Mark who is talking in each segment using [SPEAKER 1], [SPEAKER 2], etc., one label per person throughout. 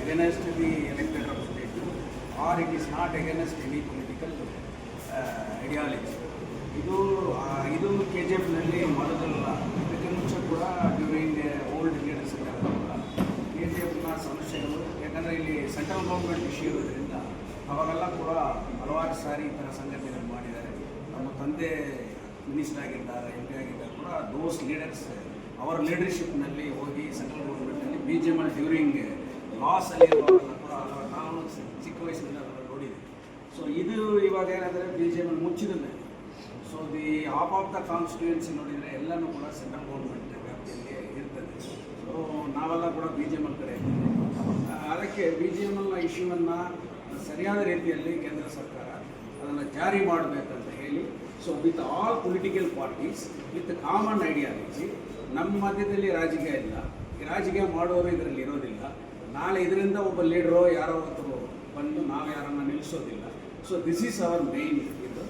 [SPEAKER 1] against the elected representative or it is not against any political ideology. ಇದು K G ಎಫ್ನಲ್ಲಿ ಮೊದಲಲ್ಲ. ಇದಕ್ಕೆ ಮುಂಚೆ ಕೂಡ during old leaders ಕೂಡ K G ಎಫ್ನ ಸಮಸ್ಯೆಗಳು, ಯಾಕಂದರೆ ಇಲ್ಲಿ ಸೆಂಟ್ರಲ್ ಗೌರ್ಮೆಂಟ್ ಇಶ್ಯೂ ಇರೋದ್ರಿಂದ ಅವಾಗೆಲ್ಲ ಕೂಡ ಹಲವಾರು ಸಾರಿ ಈ ಥರ ಸಂಗತಿಗಳು ಮಾಡಿದ್ದಾರೆ. ನಮ್ಮ ತಂದೆ ಮಿನಿಸ್ಟರ್ ಆಗಿದ್ದಾರೆ, ಎಂ ಪಿ ಆಗಿದ್ದಾರೆ ಕೂಡ ದೋಸ್ ಲೀಡರ್ಸ್ ಅವರ ಲೀಡರ್ಶಿಪ್ನಲ್ಲಿ ಹೋಗಿ ಸೆಂಟ್ರಲ್ ಗೌರ್ಮೆಂಟಲ್ಲಿ B J M L during ಲಾಸಲ್ಲಿ ಇರುವಾಗೆಲ್ಲ ಕೂಡ ನಾವು ಚಿಕ್ಕ ವಯಸ್ಸಿನಿಂದ ಅದನ್ನು ನೋಡಿದ್ದೀವಿ. ಸೊ ಇದು ಇವಾಗ ಏನಾದರೆ ಬಿ ಜೆ ಎಮ್ ಎಲ್ ಮುಚ್ಚಿದ ಮೇಲೆ so the half of the constituency ನೋಡಿದರೆ ಎಲ್ಲನೂ ಕೂಡ ಸೆಂಟ್ರಲ್ ಗೌರ್ಮೆಂಟ್ ವ್ಯಾಪ್ತಿಯಲ್ಲಿ ಇರ್ತದೆ. ಸೊ ನಾವೆಲ್ಲ ಕೂಡ ಬಿ ಜೆ ಎಮ್ ಎಲ್ ಕಡೆ ಅದಕ್ಕೆ ಬಿ ಜೆ ಎಮ್ ಎಲ್ನ ಇಶ್ಯೂವನ್ನು ಸರಿಯಾದ ರೀತಿಯಲ್ಲಿ ಕೇಂದ್ರ ಸರ್ಕಾರ ಅದನ್ನು ಜಾರಿ ಮಾಡಬೇಕಂತ ಹೇಳಿ, so with all political parties with common ideology, ನಮ್ಮ ಮಧ್ಯದಲ್ಲಿ ರಾಜಕೀಯ ಇಲ್ಲ, ಈ ರಾಜಕೀಯ ಮಾಡೋರು ಇದರಲ್ಲಿ ಇರೋದಿಲ್ಲ. ನಾಳೆ ಇದರಿಂದ ಒಬ್ಬ ಲೀಡ್ರೋ ಯಾರೋ ಒಬ್ಬರು ಬಂದು ನಾವು ಯಾರನ್ನು ನಿಲ್ಲಿಸೋದಿಲ್ಲ. So this is our main ಇದು.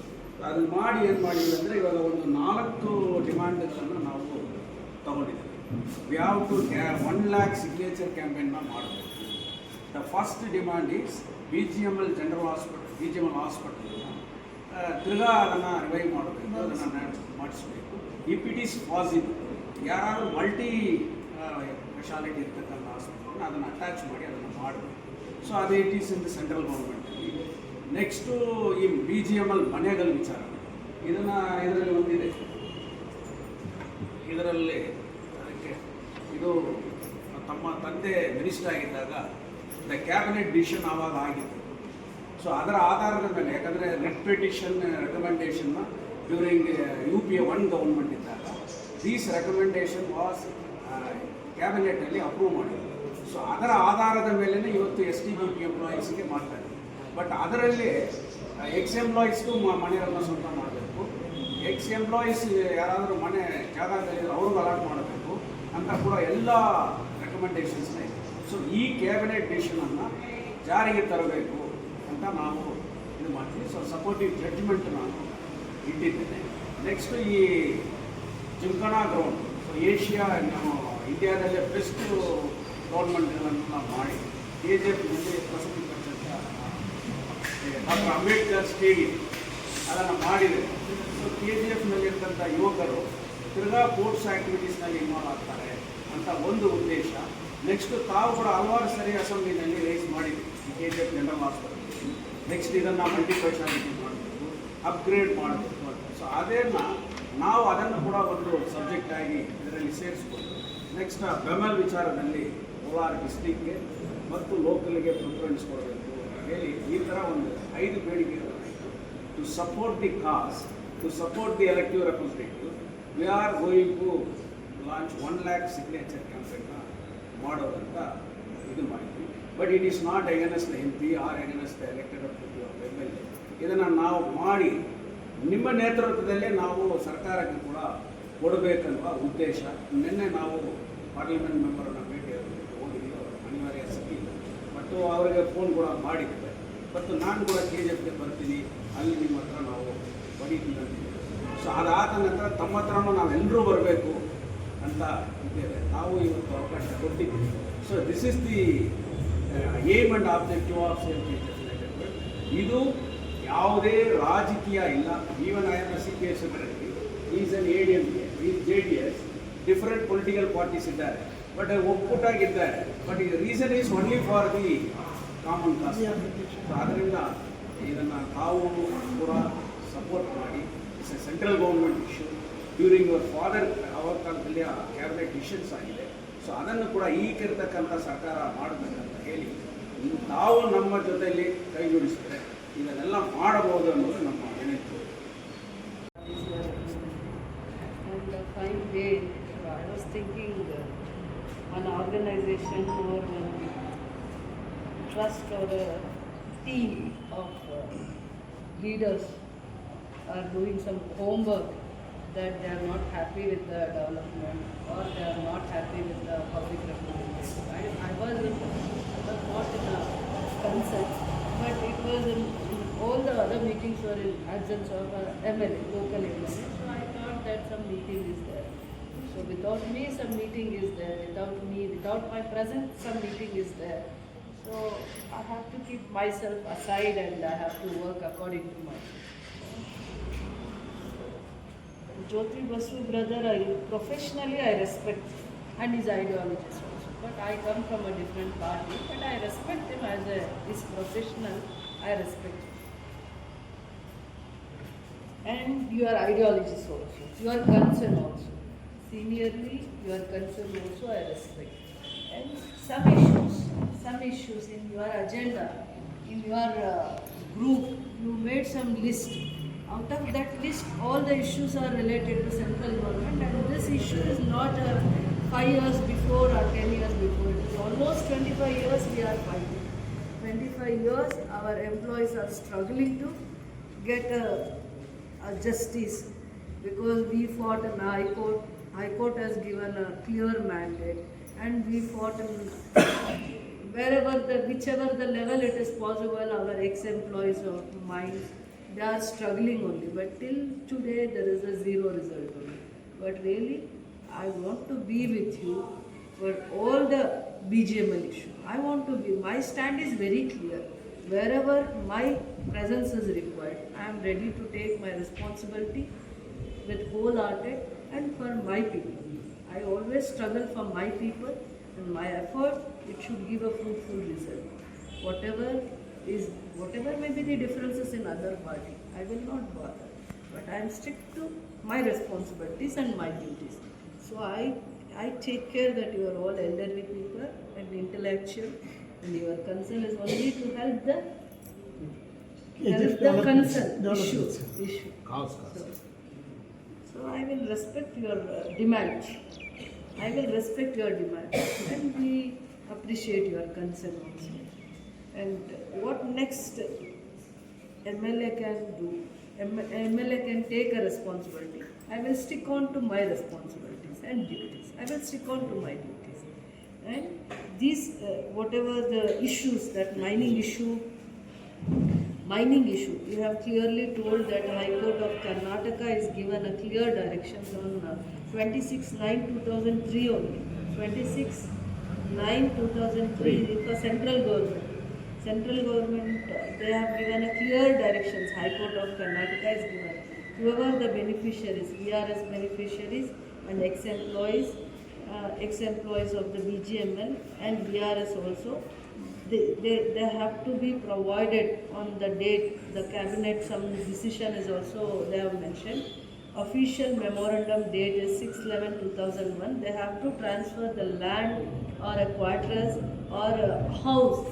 [SPEAKER 1] ಅದನ್ನು ಮಾಡಿ ಏನು ಮಾಡಿದ್ವಿ ಅಂದರೆ ಇವಾಗ ಒಂದು 4 ಡಿಮ್ಯಾಂಡ್ಗಳನ್ನು ನಾವು ತಗೊಂಡಿದ್ದೀವಿ. We have to 1 lakh signature ಕ್ಯಾಂಪೇನ್ನ ಮಾಡಬೇಕು. The first demand is B G M L general hospital, B G M L ಹಾಸ್ಪಿಟಲನ್ನು ತಿರ್ಗಾ ಅದನ್ನು ರಿವೈವ್ ಮಾಡಬೇಕು, ಅದನ್ನು ಮಾಡಿಸ್ಬೇಕು. ಇಫ್ ಇಟ್ ಈಸ್ ಪಾಸಿಬಲ್ ಯಾರು ಮಲ್ಟಿ ಸ್ಪೆಷಾಲಿಟಿ ಇರ್ತಕ್ಕಂಥ ಹಾಸ್ಪಿಟಲ್ನ ಅದನ್ನು ಅಟ್ಯಾಚ್ ಮಾಡಿ ಅದನ್ನು ಮಾಡಬೇಕು. ಸೊ ಅದು it is in the central ಗೌರ್ಮೆಂಟಲ್ಲಿ. ನೆಕ್ಸ್ಟು ಈ ಬಿ ಜಿ ಎಮ್ ಎಲ್ ಮನೆಗಳ ವಿಚಾರ, ಇದರಲ್ಲಿ ಒಂದಿದೆ, ಇದರಲ್ಲಿ ಅದಕ್ಕೆ ಇದು ತಮ್ಮ ತಂದೆ ಮಿನಿಸ್ಟರ್ ಆಗಿದ್ದಾಗ ದ ಕ್ಯಾಬಿನೆಟ್ ಡಿಸಿಷನ್ ಆವಾಗ ಆಗಿತ್ತು. ಸೊ ಅದರ ಆಧಾರದ ಮೇಲೆ, ಯಾಕಂದರೆ ರೆಡ್ ಪಿಟಿಷನ್ ರೆಕಮೆಂಡೇಷನ್ನ ಡ್ಯೂರಿಂಗ್ UPA 1 ಗೌರ್ಮೆಂಟ್ ಇದ್ದಾಗ ದೀಸ್ ರೆಕಮೆಂಡೇಷನ್ ವಾಸ್ ಕ್ಯಾಬಿನೆಟಲ್ಲಿ ಅಪ್ರೂವ್ ಮಾಡಿದ್ರು. ಸೊ ಅದರ ಆಧಾರದ ಮೇಲೇ ಇವತ್ತು STBP ಎಂಪ್ಲಾಯೀಸ್ಗೆ ಮಾಡ್ತಾರೆ. ಬಟ್ ಅದರಲ್ಲಿ ಎಕ್ಸ್ ಎಂಪ್ಲಾಯೀಸ್ಗೂ ಮನೆಯನ್ನು ಸ್ವಂತ ಮಾಡಬೇಕು, ಎಕ್ಸ್ ಎಂಪ್ಲಾಯೀಸ್ ಯಾರಾದರೂ ಮನೆ ಜಾಗದಲ್ಲಿದ್ದರೆ ಅವ್ರಿಗೂ ಅಲಾಟ್ ಮಾಡಬೇಕು ಅಂತ ಕೂಡ ಎಲ್ಲ ರೆಕಮೆಂಡೇಷನ್ಸ್ನ ಇದೆ. ಸೊ ಈ ಕ್ಯಾಬಿನೆಟ್ ಡಿಸಿಷನನ್ನು ಜಾರಿಗೆ ತರಬೇಕು ಅಂತ ನಾವು ಇದು ಮಾಡ್ತೀವಿ. ಸೊ ಸಪೋರ್ಟಿವ್ ಜಡ್ಜ್ಮೆಂಟ್ ನಾನು ಇಟ್ಟಿದ್ದೇನೆ. ನೆಕ್ಸ್ಟು ಈ ಜಿಮ್ಖಾನಾ ಗ್ರೌಂಡ್, ಸೊ ಏಷ್ಯಾ ನಾವು ಇಂಡಿಯಾದಲ್ಲೇ ಬೆಸ್ಟ್ ಟೂರ್ನಮೆಂಟ್ಗಳನ್ನು ನಾವು ಮಾಡಿ KGFನಲ್ಲಿ ಪ್ರಸ್ತುತಪಡಿಸಿದ ಡಾಕ್ಟರ್ ಅಂಬೇಡ್ಕರ್ ಸ್ಟೇಡಿಯಂ ಅದನ್ನು ಮಾಡಿದೆ. ಸೊ KGFನಲ್ಲಿರ್ತಂಥ ಯುವಕರು ತಿರ್ಗಾ ಸ್ಪೋರ್ಟ್ಸ್ ಆ್ಯಕ್ಟಿವಿಟೀಸ್ನಲ್ಲಿ ಇನ್ವಾಲ್ವ್ ಆಗ್ತಾರೆ ಅಂತ ಒಂದು ಉದ್ದೇಶ. ನೆಕ್ಸ್ಟು ತಾವು ಕೂಡ ಹಲವಾರು ಸರಿ ಅಸೆಂಬ್ಲಿನಲ್ಲಿ ರೈಸ್ ಮಾಡಿದ್ವಿ ಈ KGF ಜನರಲ್ ಹಾಸ್ಪಿಟಲ್. ನೆಕ್ಸ್ಟ್ ಇದನ್ನು ಮಲ್ಟಿಸ್ಪೆಷಾಲಿಟಿ ಮಾಡಬೇಕು, ಅಪ್ಗ್ರೇಡ್ ಮಾಡಬೇಕು ಅಂತ. ಸೊ ನಾವು ಅದನ್ನು ಕೂಡ ಒಂದು ಸಬ್ಜೆಕ್ಟ್ ಆಗಿ ಇದರಲ್ಲಿ ಸೇರಿಸ್ಕೊಂಡು ನೆಕ್ಸ್ಟ್ ಬೆಮೆಲ್ ವಿಚಾರದಲ್ಲಿ ಕೋಲಾರ ಡಿಸ್ಟಿಕ್ಗೆ ಮತ್ತು ಲೋಕಲ್ಗೆ ಪ್ರಿಫರೆನ್ಸ್ ಕೊಡಬೇಕು ಹೇಳಿ ಈ ಥರ ಒಂದು 5 ಬೇಡಿಕೆಗಳು to support the cause, to support the elective representative. We are going to launch 1 lakh signature ಕ್ಯಾಂಪೇನ್ನ ಮಾಡೋದಂತ ಇದು ಮಾಡಿದ್ವಿ. But it is not against the MP or against the elected representative of MLA. ಇದನ್ನು ನಾವು ಮಾಡಿ ನಿಮ್ಮ ನೇತೃತ್ವದಲ್ಲೇ ನಾವು ಸರ್ಕಾರಕ್ಕೆ ಕೂಡ ಕೊಡಬೇಕನ್ನುವ ಉದ್ದೇಶ. ನಿನ್ನೆ ನಾವು ಪಾರ್ಲಿಮೆಂಟ್ ಮೆಂಬರನ್ನು ಭೇಟಿ ಹೋಗಿದ್ದೀವಿ, ಅವರ ಅನಿವಾರ್ಯ ಸ್ಥಿತಿ ಇಲ್ಲ. ಮತ್ತು ಅವರಿಗೆ ಫೋನ್ ಕೂಡ ಮಾಡಿದ್ದೇವೆ. ಮತ್ತು ನಾನು ಕೂಡ KGFಗೆ ಬರ್ತೀನಿ, ಅಲ್ಲಿ ನಿಮ್ಮ ಹತ್ರ ನಾವು ಬರೀತೀವಿ ಅಂತಿದ್ದೇವೆ. ಸೊ ಅದಾದ ನಂತರ ತಮ್ಮ ಹತ್ರನೂ ನಾವೆಲ್ಲರೂ ಬರಬೇಕು ಅಂತ ಇದ್ದೇವೆ. ನಾವು ಇವತ್ತು ಅವಕಾಶ ಕೊಟ್ಟಿದ್ದೀವಿ. So this is the aim and objective of KGF. ಇದು ಯಾವುದೇ ರಾಜಕೀಯ ಇಲ್ಲ. Even CPS is an ADMK, is JDS, different political parties ಇದ್ದಾರೆ, ಬಟ್ ಒಕ್ಕೂಟಾಗಿದ್ದಾರೆ. ಬಟ್ ಈ reason is only for the common cause. ಆದ್ದರಿಂದ ಇದನ್ನು ತಾವು ಕೂಡ ಸಪೋರ್ಟ್ ಮಾಡಿ. It's a central government issue. During your father ಅವರ ಕಾಲದಲ್ಲಿ ಆ ಕ್ಯಾಬಿನೆಟ್ ಡಿಸಿಷನ್ಸ್ ಆಗಿದೆ. ಸೊ ಅದನ್ನು ಕೂಡ ಈಗಿರ್ತಕ್ಕಂಥ ಸರ್ಕಾರ ಮಾಡಬೇಕಂತ ಹೇಳಿ ತಾವು ನಮ್ಮ ಜೊತೆಯಲ್ಲಿ ಕೈ ಜೋಡಿಸಿದರೆ ಇದನ್ನೆಲ್ಲ ಮಾಡಬಹುದು ಅನ್ನೋದು ನಮ್ಮ ವಿನಂತಿ.
[SPEAKER 2] Fine day. I was thinking an organization or a trust or a team of leaders are doing some homework that they are not happy with the development or they are not happy with the public representation. I was not in a consent, but it was in all the other meetings were in absence of MLA, local MLA. So I thought that some meeting is there. So without me, some meeting is there. Without me, without my presence, some meeting is there. So So I have to keep myself aside and I have to work according to myself. Jyoti Basu brother, professionally I respect and his ideologies also. But I come from a different party, but I respect him as his professional. I respect him. And your ideologies also, your concern also. Seniorly, your concern also I respect. And some issues in your agenda, in your group, you made some list. Out of that list, all the issues are related to central government, and this issue is not 5 years before or 10 years before. It is almost 25 years we are fighting. 25 years our employees are struggling to get a justice because we fought in the High Court. High Court has given a clear mandate, and we fought in whichever the level it is possible. Our ex-employees of mine, they are struggling only. But till today there is a zero result only. But really, I want to be with you for all the BGML issue. I want to be. My stand is very clear. Wherever my presence is required, I am ready to take my responsibility with wholehearted and for my people. I always struggle for my people, and my effort, it should give a fruitful result. Whatever may be the differences in other party, I will not bother. But I am strict to my responsibilities and my duties. So I take care that you are all elderly people and intellectual, and your concern is only to help the concern issue. So I will respect your demand. I will respect your demand, and we appreciate your concern also. And what next MLA can do? MLA can take a responsibility. I will stick on to my responsibilities and duties. I will stick on to my duties. And these, whatever the issues, that mining issue, you have clearly told that High Court of Karnataka is given a clear directions on 26/9/2003 only. 26/9/2003 for central government. Central government, they have given a clear directions. High Court of Karnataka is given. Whoever the beneficiaries, VRS beneficiaries and ex-employees of the BGML and VRS also, they have to be provided on the date. The cabinet, some decision is also, they have mentioned. Official memorandum date is 6/11/2001. They have to transfer the land or a quarters or a house.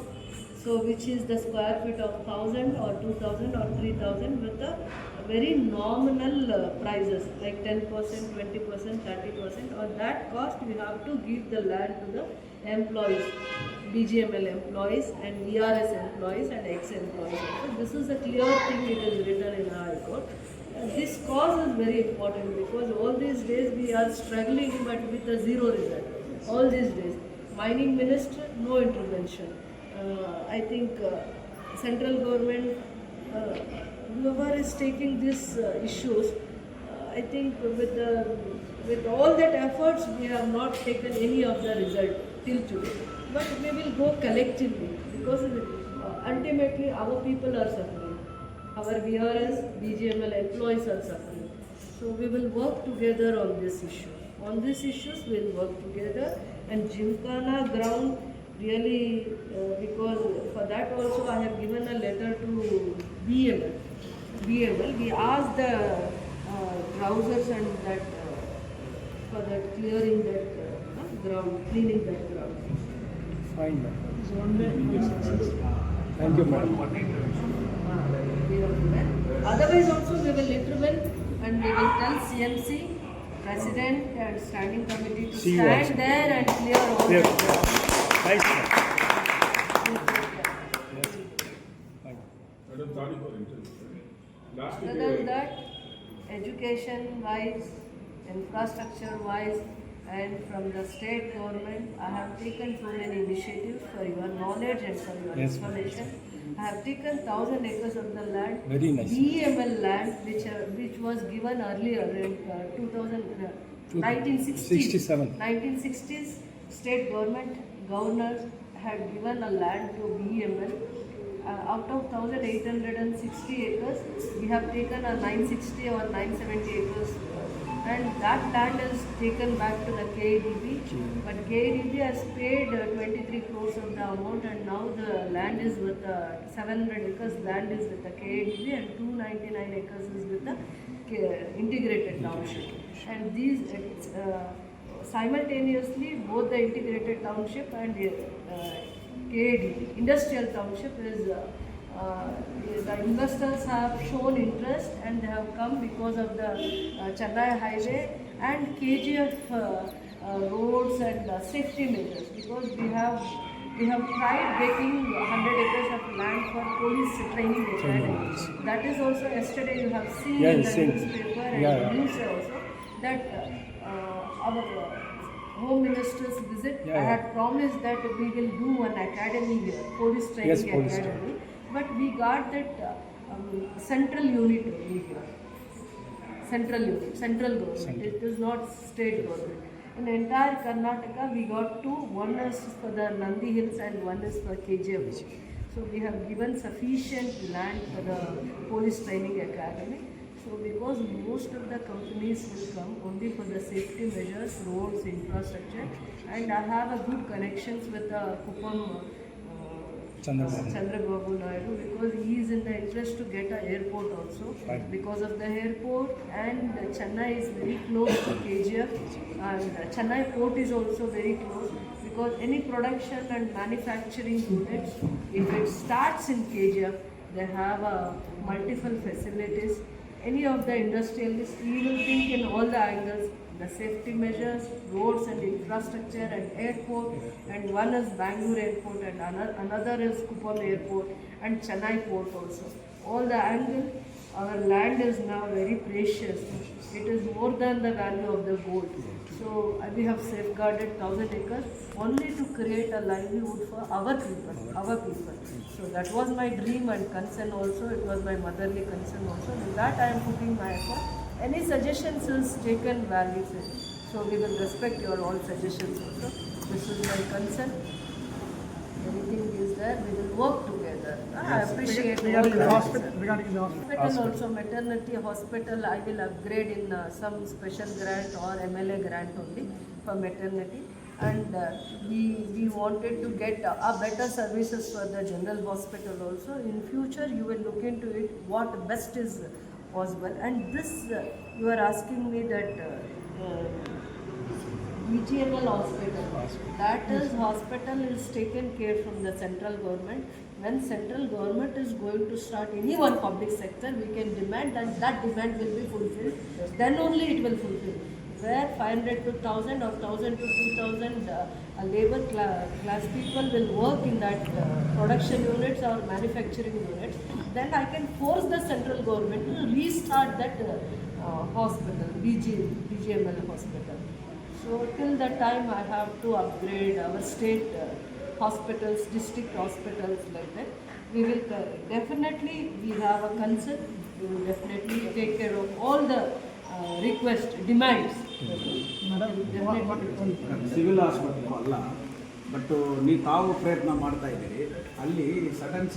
[SPEAKER 2] So which is the square feet of 1,000 or 2,000 or 3,000 with a very nominal prices like 10%, 20%, 30%. On that cost, we have to give the land to the employees, BGML employees and VRS employees and ex-employees. So this is a clear thing, it is written in our High Court. This cause is very important because all these days we are struggling but with a zero result. All these days. Mining minister, no intervention. I think central government, whoever is taking these issues, I think with all that efforts, we have not taken any of the result till today. But we will go collectively because ultimately our people are suffering. Our VRS, BGML employees are suffering. So we will work together on this issue. On these issues, we will work together. And Gymkhana ground, really, because for that also I have given a letter to BML. We asked the trousers and that for that clearing that ground, cleaning that ground.
[SPEAKER 3] Fine, ma'am. Thank you, madam.
[SPEAKER 2] We have given. Otherwise also we will intervene and we will tell CMC, President and Standing Committee to stand there and clear all
[SPEAKER 3] Clear.
[SPEAKER 2] the ground.
[SPEAKER 3] Right, sir.
[SPEAKER 2] Other than that, education-wise, infrastructure-wise, and from the state government, I have taken so many initiatives for your knowledge and for your information. I have taken 1,000 acres of the land,
[SPEAKER 3] Very nice.
[SPEAKER 2] BML land, which was given earlier in 1960s.
[SPEAKER 3] 67.
[SPEAKER 2] 1960s, state government, governors had given a land to BEML. Out of 1,860 acres, we have taken a 960 or 970 acres, and that land is taken back to the KADB. But KADB has paid 23 crores of the amount, and now the land is with 700 acres land is with the KADB, and 299 acres is with the integrated township. And these simultaneously, both the integrated township and KADB, industrial township is, the investors have shown interest and they have come because of the Chennai highway and KGF roads and safety measures, because we have tried getting 100 acres of land for police training academy. That is also yesterday you have seen in the newspaper and news also that our Home Minister's visit, I had promised that we will do an academy here, police training academy, but we got that central unit only here. Central unit, central government, it is not state government. In entire Karnataka, we got two, one is for the Nandi Hills and one is for KGF. So we have given sufficient land for the police training academy. So because most of the companies will come only for the safety measures, roads, infrastructure, and I have a good connections with the Kuppam Chandrababu Naidu, because he is in the interest to get an airport also. Because of the airport, and Chennai is very close to KGF, and Chennai port is also very close, because any production and manufacturing units, if it starts in KGF, they have multiple facilities. Any of the industrialists, we will think in all the angles, the safety measures, roads and infrastructure and airport, and one is Bangalore airport and another is Kuppam airport and Chennai port also. All the angle, our land is now very precious. It is more than the value of the gold. So we have safeguarded 1,000 acres only to create a livelihood for our people. So that was my dream and concern also. It was my motherly concern also. With that I am putting my effort. Any suggestions is taken value. So we will respect your all suggestions also. This is my concern. Anything is there, we will work together. I appreciate
[SPEAKER 3] Regarding the hospital,
[SPEAKER 2] also, maternity hospital, I will upgrade in some special grant or MLA grant only for maternity. And we wanted to get a better services for the general hospital also. In future, you will look into it, what best is possible. And this, you are asking me that BGML hospital, that is hospital is taken care from the central government. When central government is going to start any one public sector, we can demand and that demand will be fulfilled. Then only it will fulfill. Where 500 to 1,000 or 1,000 to 2,000 labor class people will work in that production units or manufacturing units, then I can force the central government to restart that hospital, BGML hospital. So till that time I have to upgrade our state hospitals, district hospitals like that. We will definitely, we have a concern, we will definitely take care of all the request, demands.
[SPEAKER 1] Civil hospital ಅಲ್ಲ, but ನೀವು ತಾವು ಪ್ರಯತ್ನ ಮಾಡ್ತಾ ಇದ್ದೀರಿ ಅಲ್ಲಿ sudden